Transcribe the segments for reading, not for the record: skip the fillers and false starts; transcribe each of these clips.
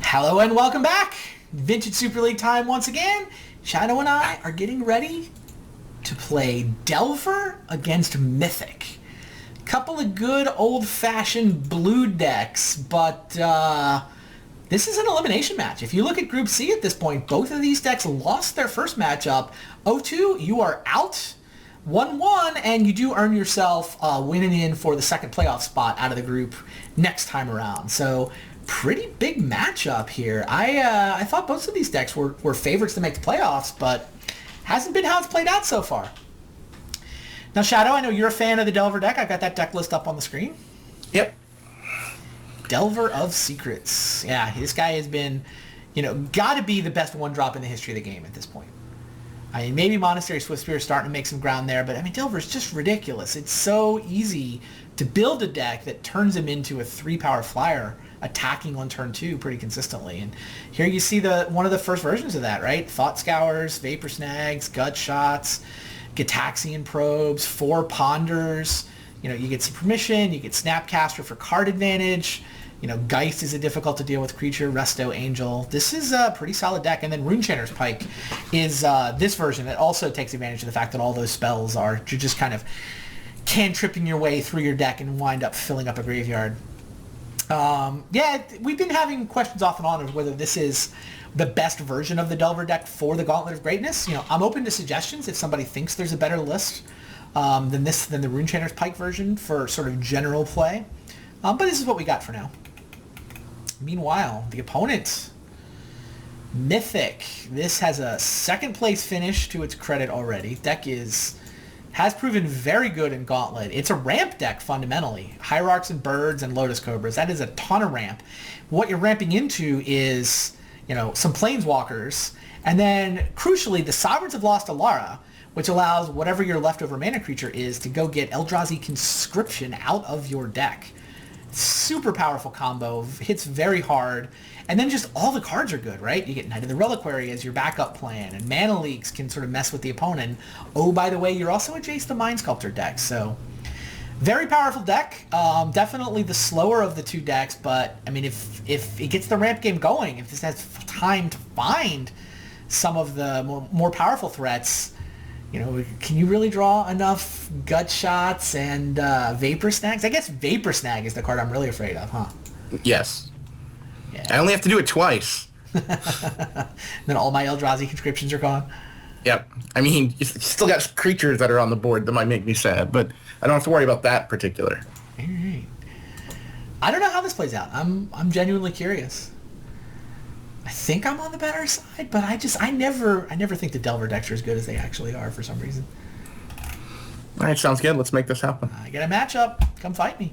Hello and welcome back. Vintage Super League time once again. Shadow and I are getting ready to play Delver against Mythic. Couple of good old-fashioned blue decks, but this is an elimination match. If you look at Group C at this point, both of these decks lost their first matchup. 0-2, you are out. 1-1, and you do earn yourself winning in for the second playoff spot out of the group next time around. So pretty big matchup here. I thought both of these decks were favorites to make the playoffs, but hasn't been how it's played out so far. Now, Shadow, I know you're a fan of the Delver deck. I've got that deck list up on the screen. Yep. Delver of Secrets. Yeah, this guy has been, got to be the best one-drop in the history of the game at this point. I mean, maybe Monastery Swiftspear is starting to make some ground there, but I mean, Delver's just ridiculous. It's so easy to build a deck that turns him into a 3-power flyer, attacking on turn 2 pretty consistently. And here you see one of the first versions of that, right? Thought Scours, Vapor Snags, Gut Shots, Gitaxian Probes, 4 Ponders. You get some permission, you get Snapcaster for card advantage. Geist is a difficult to deal with creature, Resto Angel. This is a pretty solid deck. And then Runechanter's Pike is this version that also takes advantage of the fact that all those spells are just kind of cantripping your way through your deck and wind up filling up a graveyard. Yeah, we've been having questions off and on of whether this is the best version of the Delver deck for the Gauntlet of Greatness. I'm open to suggestions if somebody thinks there's a better list than the Runechanter's Pike version for sort of general play. But this is what we got for now. Meanwhile, the opponent, Mythic. This has a second place finish to its credit already. Deck has proven very good in Gauntlet. It's a ramp deck fundamentally. Hierarchs and Birds and Lotus Cobras. That is a ton of ramp. What you're ramping into is, some Planeswalkers, and then crucially the Sovereigns of Lost Alara, which allows whatever your leftover mana creature is to go get Eldrazi Conscription out of your deck. Super powerful combo, hits very hard, and then just all the cards are good, right? You get Knight of the Reliquary as your backup plan, and Mana Leaks can sort of mess with the opponent. Oh, by the way, you're also a Jace the Mind Sculptor deck, so very powerful deck. Definitely the slower of the two decks, but I mean, if it gets the ramp game going, if this has time to find some of the more powerful threats, can you really draw enough Gut Shots and Vapor Snags? I guess Vapor Snag is the card I'm really afraid of, huh? Yes. Yeah. I only have to do it twice. Then all my Eldrazi conscriptions are gone. Yep. I mean, you still got creatures that are on the board that might make me sad, but I don't have to worry about that particular. All right. I don't know how this plays out. I'm genuinely curious. I think I'm on the better side, but I never think the Delver decks are as good as they actually are for some reason. All right, sounds good. Let's make this happen. I get a matchup. Come fight me.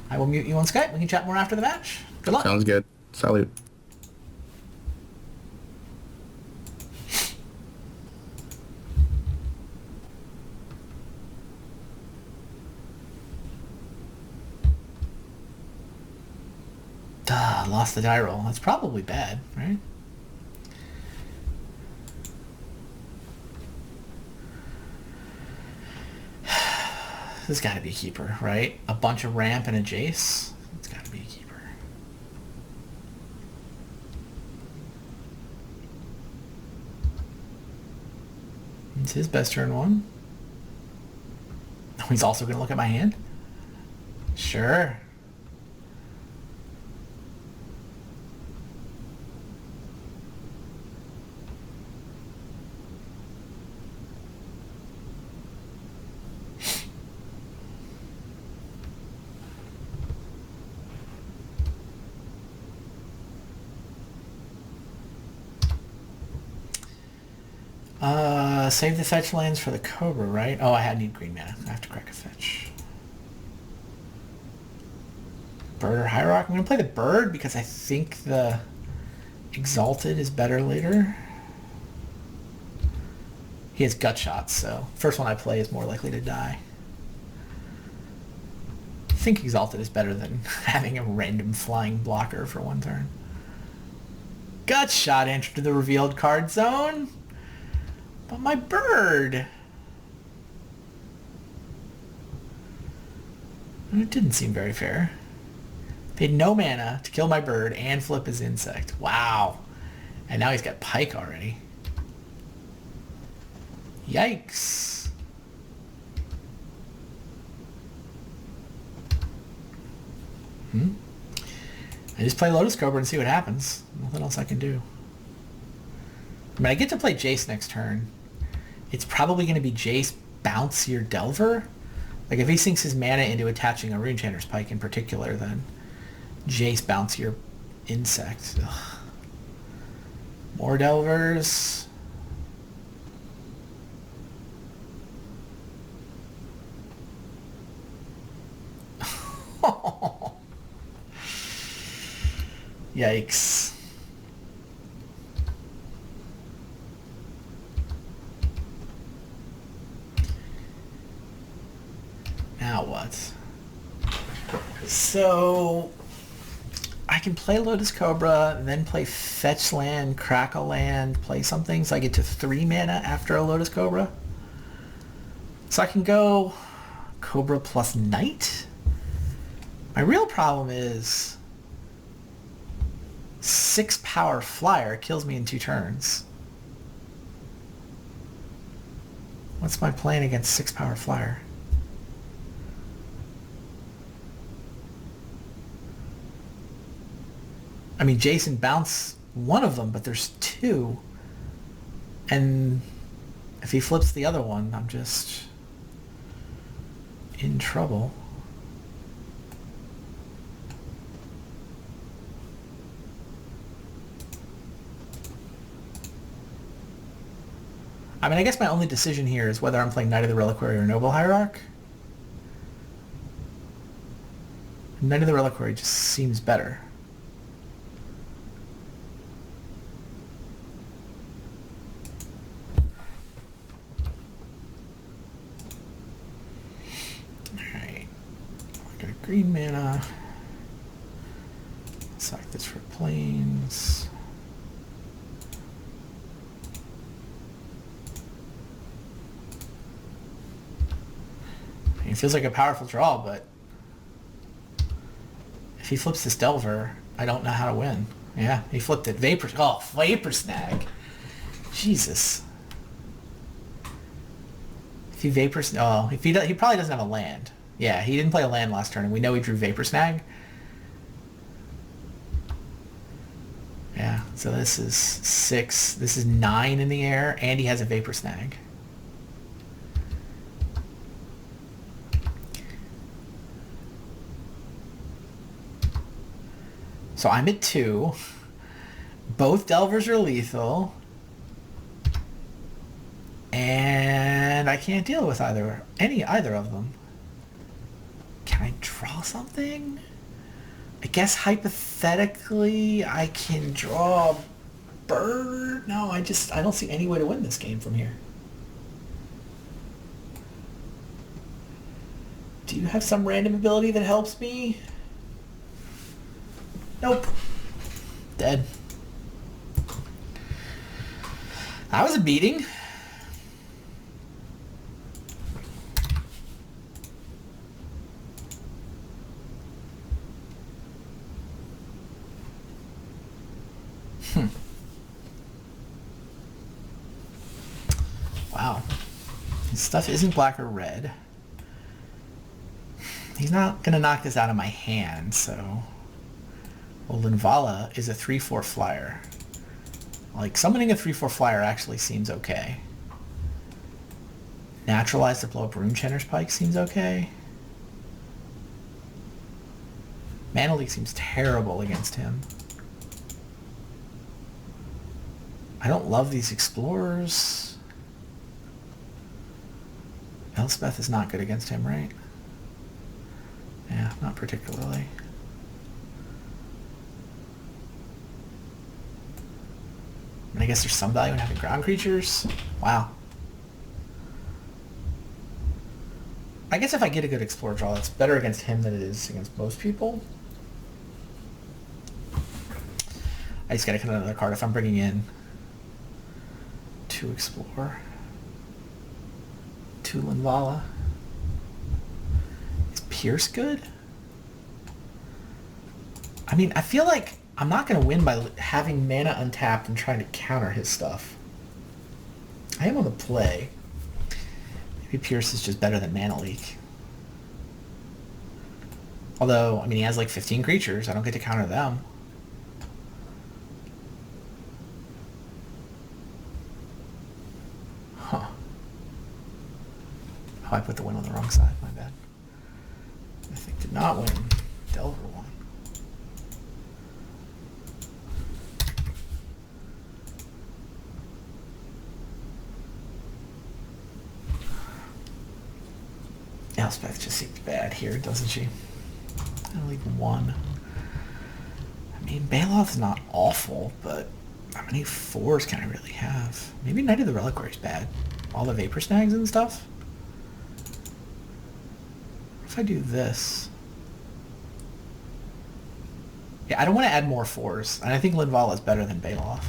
I will mute you on Skype. We can chat more after the match. Good luck. Sounds good. Salute. Lost the die roll. That's probably bad, right? This has got to be a keeper, right? A bunch of ramp and a Jace. It's got to be a keeper. It's his best turn one. He's also going to look at my hand? Sure. Save the fetch lands for the Cobra, right? Oh, I need green mana. I have to crack a fetch. Bird or Hierarch? I'm going to play the Bird because I think the Exalted is better later. He has Gut Shots, so first one I play is more likely to die. I think Exalted is better than having a random flying blocker for one turn. Gut Shot entered to the revealed card zone. But my Bird! It didn't seem very fair. Paid no mana to kill my bird and flip his insect. Wow. And now he's got Pike already. Yikes. I just play Lotus Cobra and see what happens. Nothing else I can do. I mean, I get to play Jace next turn. It's probably going to be Jace, bounce your Delver. Like, if he sinks his mana into attaching a Runechanter's Pike in particular, then Jace, bounce your insect. Ugh. More Delvers. Yikes. Now what? So I can play Lotus Cobra, then play Fetch Land, Crackle Land, play something, so I get to 3 mana after a Lotus Cobra. So I can go Cobra plus Knight. My real problem is 6 power flyer kills me in 2 turns. What's my plan against 6 power flyer? I mean, Jason bounce one of them, but there's 2. And if he flips the other one, I'm just in trouble. I mean, I guess my only decision here is whether I'm playing Knight of the Reliquary or Noble Hierarch. Knight of the Reliquary just seems better. Alright. I got green mana. Select this for planes. It feels like a powerful draw, but if he flips this Delver, I don't know how to win. Yeah, he flipped it. Vapor Snag. Jesus. If he Vapor... Oh, if he probably doesn't have a land. Yeah, he didn't play a land last turn, and we know he drew Vapor Snag. Yeah, so this is 6. This is 9 in the air, and he has a Vapor Snag. So I'm at 2. Both Delvers are lethal. And I can't deal with either of them. Can I draw something? I guess hypothetically I can draw a bird. No, I don't see any way to win this game from here. Do you have some random ability that helps me? Nope. Dead. That was a beating. Wow. His stuff isn't black or red. He's not going to knock this out of my hand, so... Well, Linvala is a 3/4 flyer. Like, summoning a 3/4 flyer actually seems okay. Naturalize to blow up Runechanter's Pike seems okay. Mana Leak seems terrible against him. I don't love these Explorers. Elspeth is not good against him, right? Yeah, not particularly. And I guess there's some value in having ground creatures. Wow. I guess if I get a good Explorer draw, it's better against him than it is against most people. I just gotta cut another card if I'm bringing in 2 Explore, 2 Linvala. Is Pierce good? I mean, I feel like I'm not going to win by having mana untapped and trying to counter his stuff. I am on the play. Maybe Pierce is just better than Mana Leak. Although, I mean, he has like 15 creatures. I don't get to counter them. Huh. Oh, I put the win on the wrong side. My bad. Mythic did not win. Delver won. Elspeth just seems bad here, doesn't she? I'll leave one. I mean, Baloth's not awful, but how many 4s can I really have? Maybe Knight of the Reliquary is bad. All the Vapor Snags and stuff. What if I do this? Yeah, I don't want to add more 4s. And I think Linvala is better than Baloth.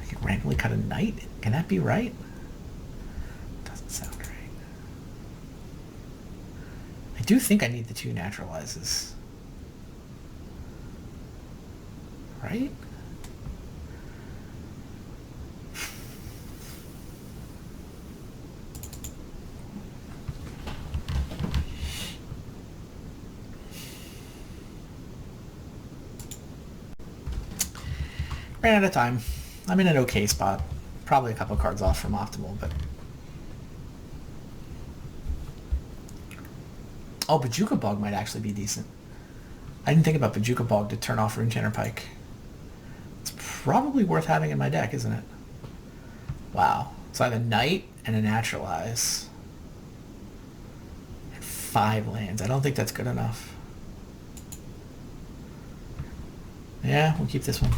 I could randomly cut a Knight? Can that be right? Doesn't sound right. I do think I need the 2 naturalizes. Right? Ran out of time. I'm in an okay spot. Probably a couple cards off from optimal, but... Oh, Bojuka Bog might actually be decent. I didn't think about Bojuka Bog to turn off Rune Chanter Pike. It's probably worth having in my deck, isn't it? Wow. So I have a Knight and a Naturalize. And 5 lands. I don't think that's good enough. Yeah, we'll keep this one.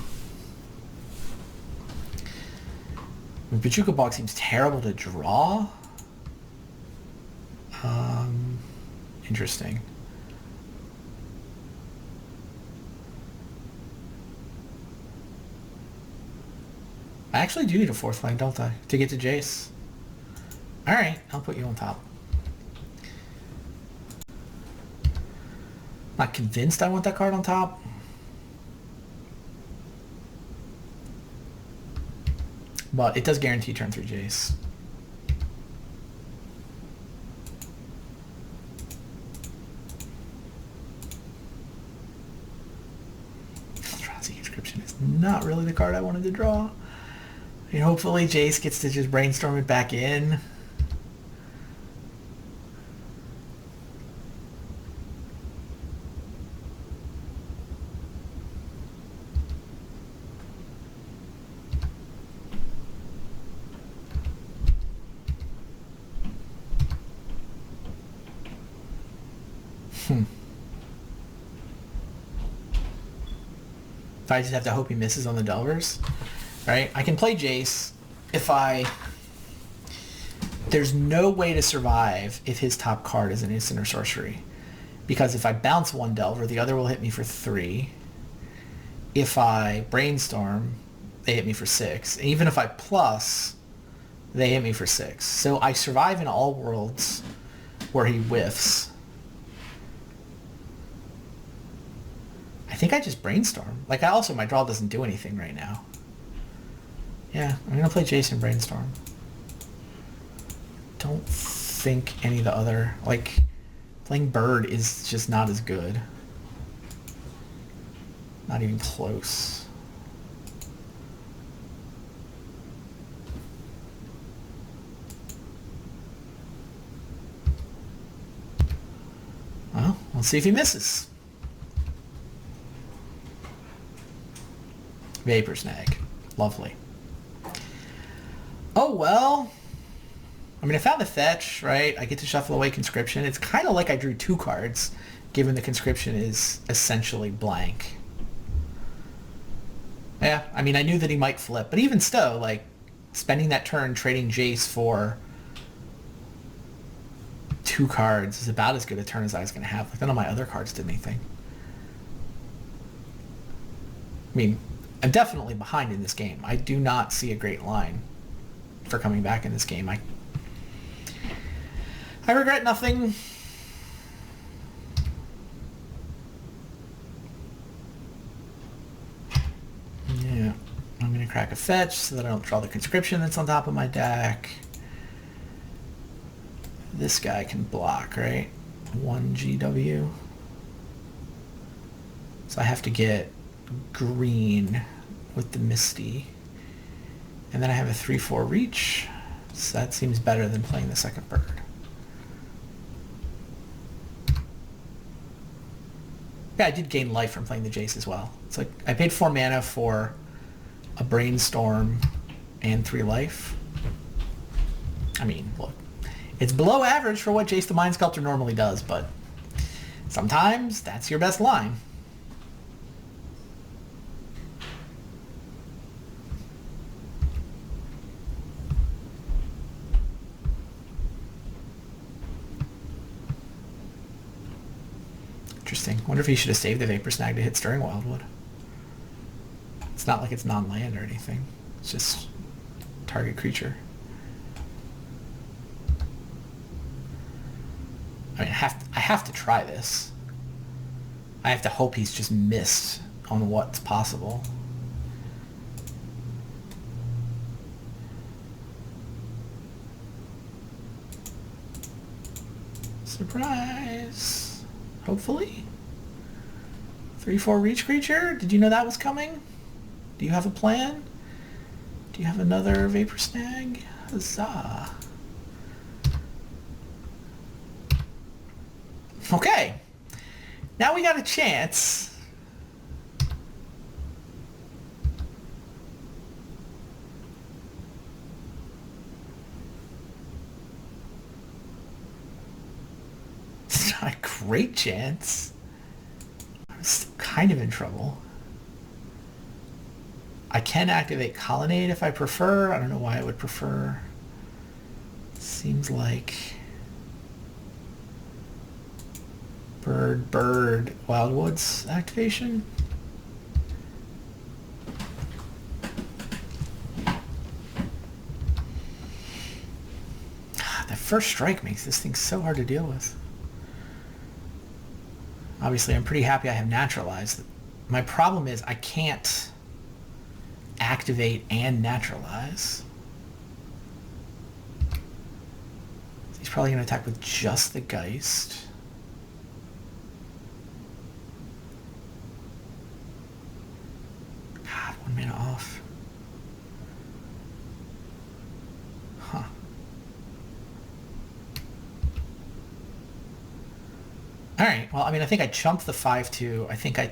Bojuka Bog seems terrible to draw. Interesting. I actually do need a 4th line, don't I? To get to Jace. Alright, I'll put you on top. Not convinced I want that card on top. But it does guarantee turn 3 Jace. Eldrazi Inscription is not really the card I wanted to draw. I mean, hopefully Jace gets to just brainstorm it back in. I just have to hope he misses on the Delvers. Right? I can play Jace if there's no way to survive if his top card is an instant or sorcery. Because if I bounce 1 Delver, the other will hit me for 3. If I brainstorm, they hit me for 6. And even if I plus, they hit me for 6. So I survive in all worlds where he whiffs. I think I just brainstorm. Like, my draw doesn't do anything right now. Yeah, I'm going to play Jason Brainstorm. Don't think any of the other... Like, playing Bird is just not as good. Not even close. Well, let's see if he misses. Vapor Snag. Lovely. Oh, well. I mean, I found the fetch, right? I get to shuffle away Conscription. It's kind of like I drew 2 cards, given the Conscription is essentially blank. Yeah, I mean, I knew that he might flip. But even still, like, spending that turn trading Jace for 2 cards is about as good a turn as I was going to have. Like, none of my other cards did anything. I mean... I'm definitely behind in this game. I do not see a great line for coming back in this game. I regret nothing. back a fetch so that I don't draw the conscription that's on top of my deck. This guy can block, right? 1 GW. So I have to get green with the Misty. And then I have a 3/4 reach. So that seems better than playing the second bird. Yeah, I did gain life from playing the Jace as well. It's like I paid 4 mana for a Brainstorm and 3 life. I mean, look, it's below average for what Jace the Mind Sculptor normally does, but sometimes that's your best line. Interesting. Wonder if he should have saved the Vapor Snag to hit Stirring Wildwood. It's not like it's non-land or anything. It's just target creature. I mean, I have to try this. I have to hope he's just missed on what's possible. Surprise! Hopefully. 3/4 reach creature? Did you know that was coming? Do you have a plan? Do you have another Vapor Snag? Huzzah. Okay. Now we got a chance. It's not a great chance. I'm still kind of in trouble. I can activate Colonnade if I prefer. I don't know why I would prefer. Seems like bird Wildwoods activation. That first strike makes this thing so hard to deal with. Obviously, I'm pretty happy I have naturalized. My problem is I can't activate and naturalize. He's probably going to attack with just the Geist. God, 1 mana off. Huh. Alright, well, I mean, I think I chumped the 5/2. I think I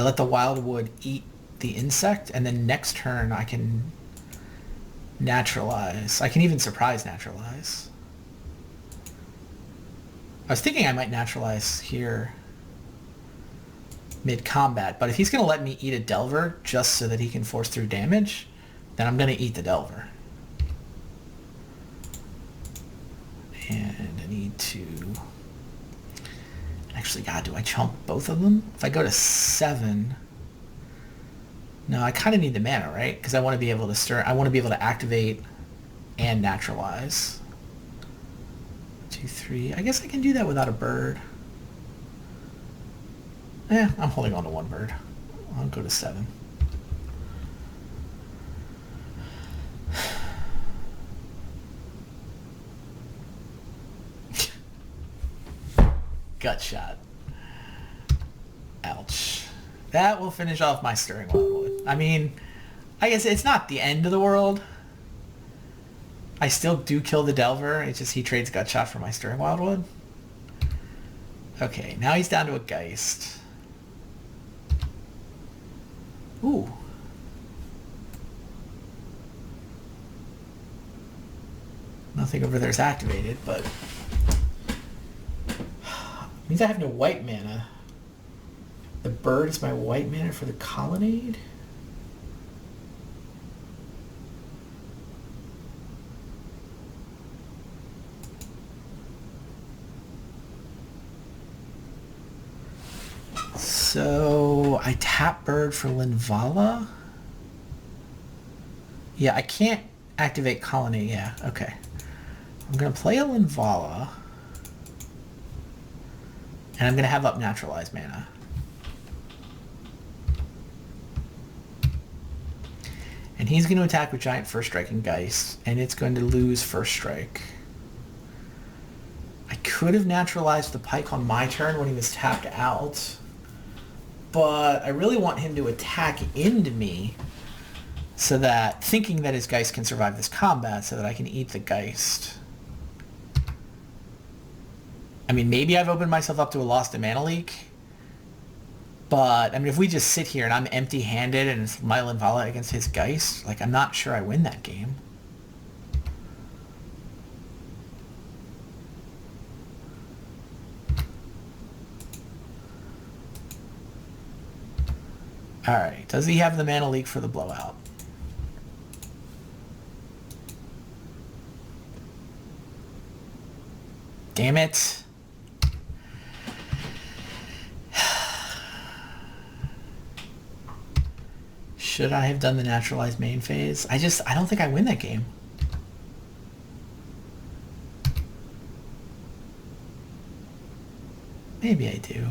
let the Wildwood eat the insect, and then next turn I can naturalize. I can even surprise naturalize. I was thinking I might naturalize here mid-combat, but if he's going to let me eat a Delver just so that he can force through damage, then I'm going to eat the Delver. And I need to... Actually, God, do I chump both of them? If I go to 7... No, I kind of need the mana, right? Because I want to be able to stir... I want to be able to activate and naturalize. 2, 3... I guess I can do that without a bird. I'm holding on to 1 bird. I'll go to 7. Gut shot. Ouch. That will finish off my Stirring Wildwood. I mean, I guess it's not the end of the world. I still do kill the Delver. It's just he trades Gut Shot for my Stirring Wildwood. Okay, now he's down to a Geist. Ooh. Nothing over there is activated, but... means I have no white mana. The bird is my white mana for the Colonnade? So I tap bird for Linvala? Yeah, I can't activate Colonnade. Yeah, okay. I'm going to play a Linvala. And I'm going to have up naturalized mana. And he's going to attack with Giant First Strike and Geist, and it's going to lose First Strike. I could have naturalized the Pike on my turn when he was tapped out, but I really want him to attack into me so that, thinking that his Geist can survive this combat so that I can eat the Geist. I mean, maybe I've opened myself up to a loss to Mana Leak, but, I mean, if we just sit here and I'm empty-handed and it's Myelin Vala against his Geist, like, I'm not sure I win that game. Alright, does he have the Mana Leak for the blowout? Damn it. Should I have done the naturalized main phase? I don't think I win that game. Maybe I do.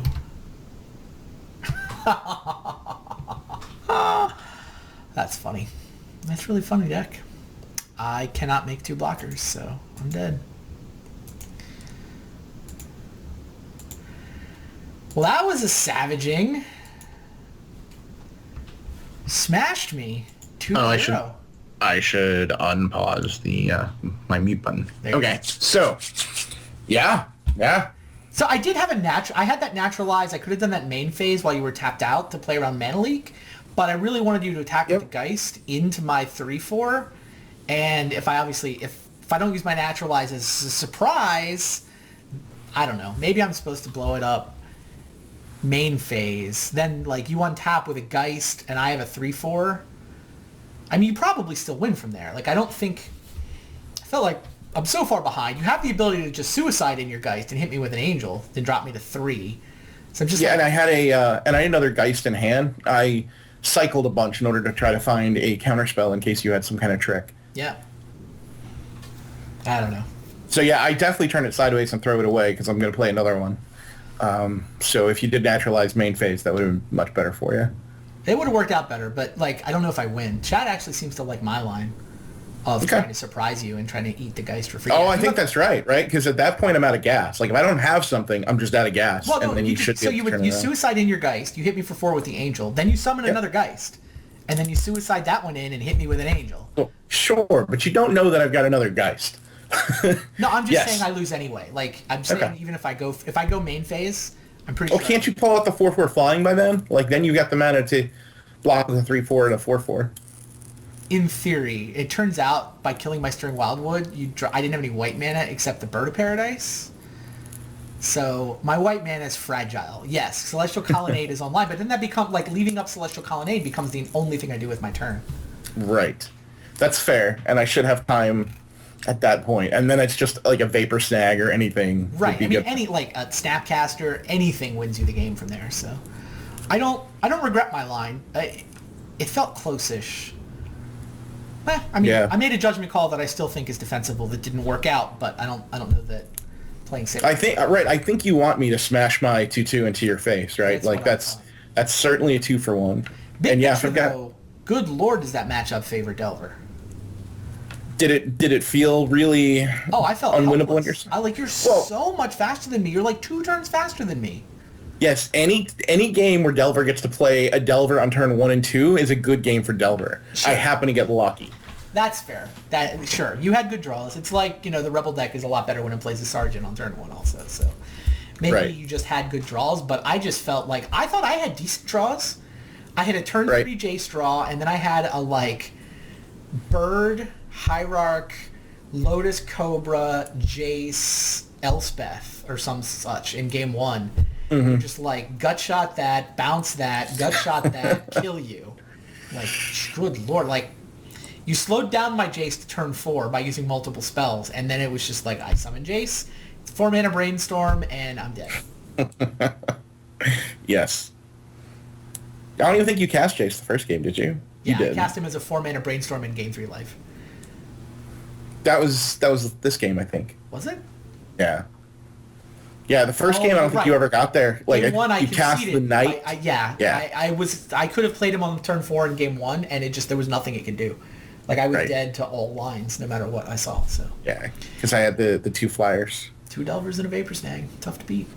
That's funny. That's really funny deck. I cannot make 2 blockers, so I'm dead. Well, that was a savaging. Smashed me. 2-0. I should unpause the my mute button. There okay, so yeah. So I did have I had that naturalized. I could have done that main phase while you were tapped out to play around Mana Leak, but I really wanted you to attack with the Geist into my 3/4. And if I don't use my naturalize as a surprise, I don't know. Maybe I'm supposed to blow it up main phase. Then like you untap with a Geist and I have a 3/4. I mean, you probably still win from there. Like I felt like I'm so far behind. You have the ability to just suicide in your Geist and hit me with an Angel, then drop me to 3. So I'm just and I had another Geist in hand. I cycled a bunch in order to try to find a counterspell in case you had some kind of trick. Yeah. I don't know. So yeah, I definitely turn it sideways and throw it away because I'm going to play another one. So if you did naturalize main phase, that would have been much better for you. It would have worked out better, but like I don't know if I win. Chad actually seems to like my line of trying to surprise you and trying to eat the Geist for free. Oh, I think that's right? Because at that point I'm out of gas. Like if I don't have something, I'm just out of gas. Well, no, and then you should. So you suicide in your Geist. You hit me for 4 with the Angel. Then you summon another Geist, and then you suicide that one in and hit me with an Angel. Well, sure, but you don't know that I've got another Geist. No, I'm just saying I lose anyway. Like I'm saying, even if I go main phase, I'm pretty sure. Well, can't you pull out the 4/4 flying by then? Like then you got the mana to block with a 3/4 and a 4/4. In theory, it turns out by killing my Stirring Wildwood, I didn't have any white mana except the Bird of Paradise. So my white mana is fragile. Yes, Celestial Colonnade is online, but then that becomes like leaving up Celestial Colonnade becomes the only thing I do with my turn. Right, that's fair, and I should have time at that point, and then it's just like a Vapor Snag or anything. Right. I mean, any like a Snapcaster, anything wins you the game from there. So I don't regret my line. It felt close-ish. I mean, I made a judgment call that I still think is defensible that didn't work out, but I don't know that playing safe. I think you want me to smash my 2/2 into your face, right? That's certainly a 2-for-1. Big picture, though, good lord, does that matchup favor Delver? Did it feel really? Oh, I felt unwinnable helpless. You're so much faster than me. You're like 2 turns faster than me. Yes, any game where Delver gets to play a Delver on turn 1 and 2 is a good game for Delver. Sure. I happen to get lucky. That's fair. Sure, you had good draws. It's like, the Rebel deck is a lot better when it plays a Sergeant on turn 1 also. So maybe you just had good draws, but I just felt like I thought I had decent draws. I had a turn 3 Jace draw, and then I had a Bird, Hierarch, Lotus Cobra, Jace, Elspeth, or some such in game 1. Mm-hmm. You're just gut shot that, bounce that, gut shot that, kill you. Good lord. You slowed down my Jace to turn 4 by using multiple spells, and then it was just I summon Jace, 4 mana Brainstorm, and I'm dead. Yes. I don't even think you cast Jace the first game, did you? Yeah, I cast him as a 4 mana Brainstorm in game 3 life. That was this game, I think. Was it? Yeah. Yeah, the first game I don't think you ever got there. Like Game one, I you cast conceded. the knight. Yeah. I could have played him on turn 4 in game 1, and there was nothing it could do. Like I was dead to all lines, no matter what I saw. So yeah, because I had the 2 flyers. 2 Delvers and a Vapor Snag, tough to beat.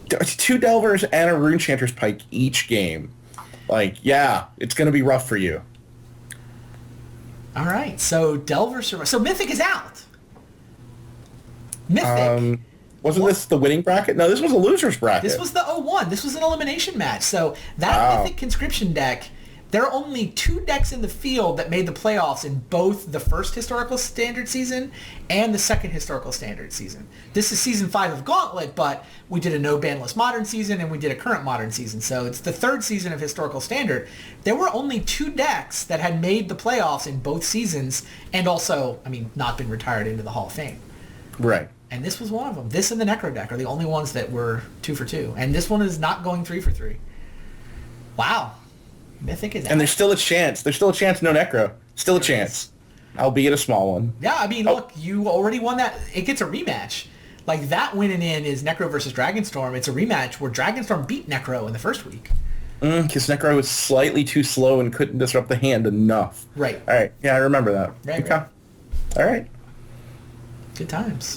2 Delvers and a Runechanter's Pike each game. Like, yeah, it's gonna be rough for you. All right, so Delver survives. So Mythic is out. Mythic. Wasn't this the winning bracket? No, this was a loser's bracket. This was the 0-1. This was an elimination match. So that Mythic conscription deck, there are only 2 decks in the field that made the playoffs in both the first historical standard season and the second historical standard season. This is season 5 of Gauntlet, but we did a no banless modern season and we did a current modern season. So it's the 3rd season of historical standard. There were only 2 decks that had made the playoffs in both seasons and also, not been retired into the Hall of Fame. Right. And this was one of them. This and the Necro deck are the only ones that were 2 for 2. And this one is not going 3 for 3. Wow. Mythic is out. And there's still a chance. There's still a chance, no Necro. Still a chance. Albeit a small one. Yeah, look, you already won that. It gets a rematch. Like, that winning in is Necro versus Dragonstorm. It's a rematch where Dragonstorm beat Necro in the first week. Because Necro was slightly too slow and couldn't disrupt the hand enough. Right. All right. Yeah, I remember that. Right. Okay. All right. Good times.